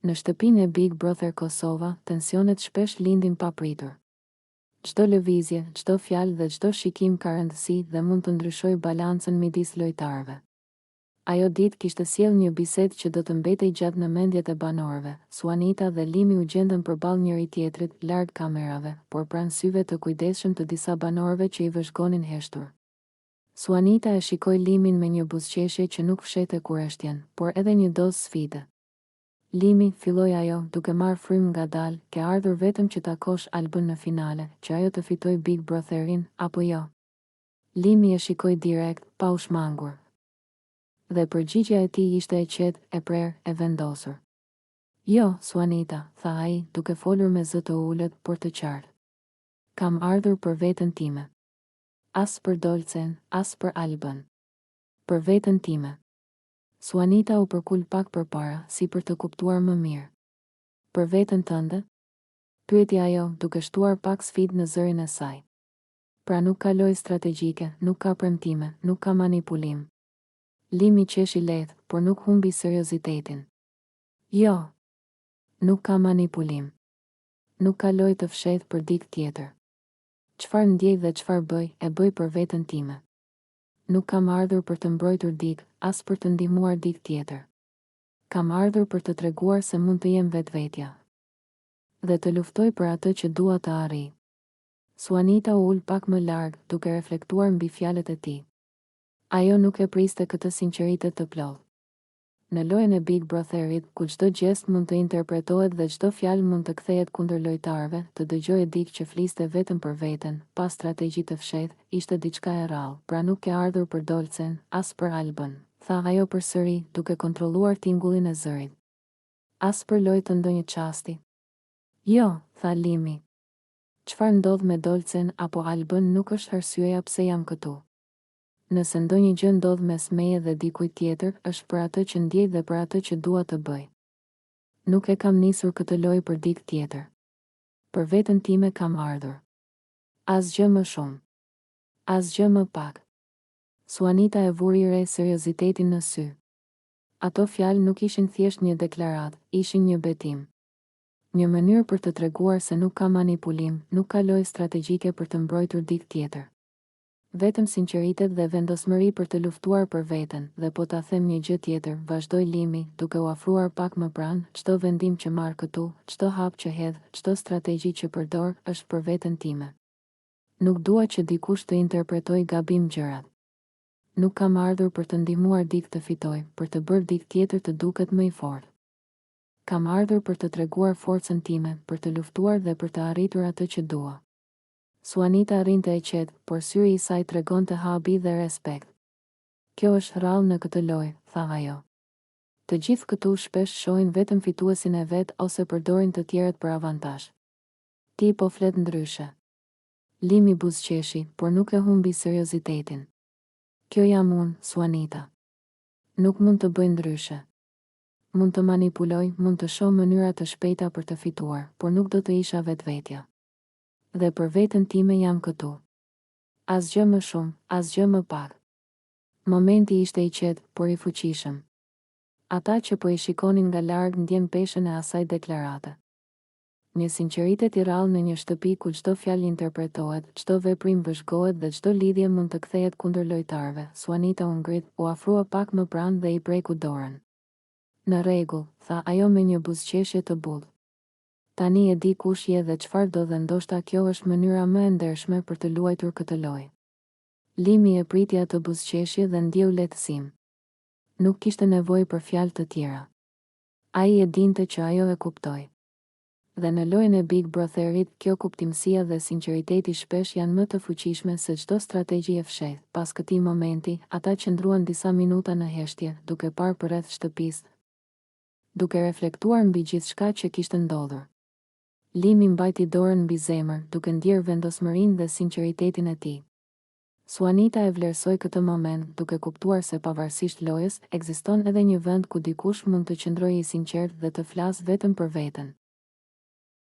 Në shtëpinë e Big Brother Kosova, tensionet shpesh lindin papritur. Çdo lëvizje, çdo fjalë dhe çdo shikim ka rëndësi dhe mund të ndryshojë balancën midis lojtarëve. Ajo ditë kishte sjellë një bisedë që do të mbetej gjatë në mendjet e banorëve. Suanita dhe Limi u gjendën përballë njëri tjetrit, larg kamerave, por pranë syve të kujdesshëm të disa banorëve që i vëzhgonin heshtur. Suanita e shikoi Limin me një buzëqeshje që nuk fshehte kurreshtjen, por edhe një dozë sfide. Limi, filloi ajo, duke marrë frymë ngadalë, ke ardhur vetëm që takosh Albën në finale, që ajo të fitoj Big Brotherin, apo jo? Limi e shikoi direkt, pa u shmangur. Dhe përgjigjja e tij ishte e qetë, e prerë, e vendosur. Jo, Suanita, tha ai, duke folur me zë të ulët, por të qartë. Kam ardhur për veten time. As për Dolcen, as për Albën. Për veten time. Suanita u përkul pak përpara, si për të kuptuar më mirë. Për veten tënde? Pyeti ajo, duke shtuar pak sfidë në zërin e saj. Pra nuk ka lojë strategjike, nuk ka premtime, nuk ka manipulim. Limi qeshi lehtë, por nuk humbi seriozitetin. Jo. Nuk ka manipulim. Nuk ka lojë të fshehtë për dikë tjetër. Çfarë ndjej dhe çfarë bëj, e bëj për veten time. Nuk kam ardhur për të mbrojtur dikë, as për të ndihmuar dikë tjetër. Kam ardhur për të treguar se mund të jem vetvetja. Dhe të luftoj për atë që dua të arrij. Suanita u ul pak më larg, duke reflektuar mbi fjalët e tij. Ajo nuk e priste këtë sinqeritet të plotë. Në lojën e Big Brotherit, ku çdo gjest mund të interpretohet dhe çdo fjalë mund të kthehet kundër lojtarëve, të dëgjoje dikë që fliste vetëm për veten, pa strategji të fshehtë, ishte diçka e rrallë. Pra nuk ke ardhur për Dolcen, as për Albën, tha ajo përsëri, duke kontrolluar tingullin e zërit. As për lojë të ndonjë çasti. Jo, tha Limi. Çfarë ndodh me Dolcen apo Albën nuk është arsyeja pse jam këtu. Nëse ndonjë gjë ndodh mes meje dhe dikujt tjetër, është për atë që ndjej dhe për atë që dua të bëj. Nuk e kam nisur këtë lojë për dikë tjetër. Për veten time kam ardhur. Asgjë më shumë. Asgjë më pak. Suanita e vuri re seriozitetin në sy. Ato fjalë nuk ishin thjesht një deklaratë, ishin një betim. Një mënyrë për të treguar se nuk ka manipulim, nuk ka lojë strategjike për të mbrojtur dikë tjetër. Vetëm sinqeritet dhe vendosmëri për të luftuar për veten, dhe po ta them një gjë tjetër, vazhdoi Limi, duke u afruar pak më pranë, çdo vendim që marr këtu, çdo hap që hedh, çdo strategji që përdor, është për veten time. Nuk dua që dikush të interpretojë gabim gjërat. Nuk kam ardhur për të ndihmuar dikë të fitojë, për të bërë dikë tjetër të duket më i fortë. Kam ardhur për të treguar forcën time, për të luftuar dhe për të arritur atë që dua. Suanita rrinte e qetë, por syri i saj tregonte habi dhe respekt. Kjo është rrallë në këtë lojë, tha ajo. Të gjithë këtu shpesh shohin vetëm fituesin e vet ose përdorin të tjerët për avantazh. Ti po flet ndryshe. Limi buzëqeshi, por nuk e humbi seriozitetin. Kjo jam unë, Suanita. Nuk mund të bëj ndryshe. Mund të manipuloj, mund të shoh mënyra të shpejta për të fituar, por nuk do të isha vetvetja. Dhe për veten time jam këtu. Asgjë më shumë, asgjë më pak. Momenti ishte i qetë, por i fuqishëm. Ata që po i shikonin nga larg ndjen peshën e asaj deklarate. Një sinqeritet i rrallë në një shtëpi ku çdo fjalë interpretohet, çdo veprim vëzhgohet dhe çdo lidhje mund të kthehet kundër lojtarëve. Suanita u ngrit, u afrua pak më pranë dhe i preku dorën. Në rregull, tha ajo me një buzëqeshje të butë. Tani e di kush je dhe çfarë do dhe ndoshta kjo është mënyra më e ndershme për të luajtur këtë lojë. Limi e priti atë buzëqeshje dhe ndjeu lehtësim. Nuk kishte nevojë për fjalë të tjera. Ai e dinte që ajo e kuptoi. Dhe në lojën e Big Brotherit, kjo kuptimësia dhe sinqeriteti shpesh janë më të fuqishme se çdo strategji e fshehtë. Pas këtij momenti, ata qëndruan disa minuta në heshtje, duke parë përreth shtëpisë, duke reflektuar mbi gjithçka që kishte ndodhur. Limi mbajti dorën mbi zemër, duke ndjerë vendosmërinë dhe sinqeritetin e tij. Suanita e vlerësoi këtë moment, duke kuptuar se pavarësisht lojës, ekziston edhe një vend ku dikush mund të qëndrojë i sinqert dhe të flasë vetëm për veten.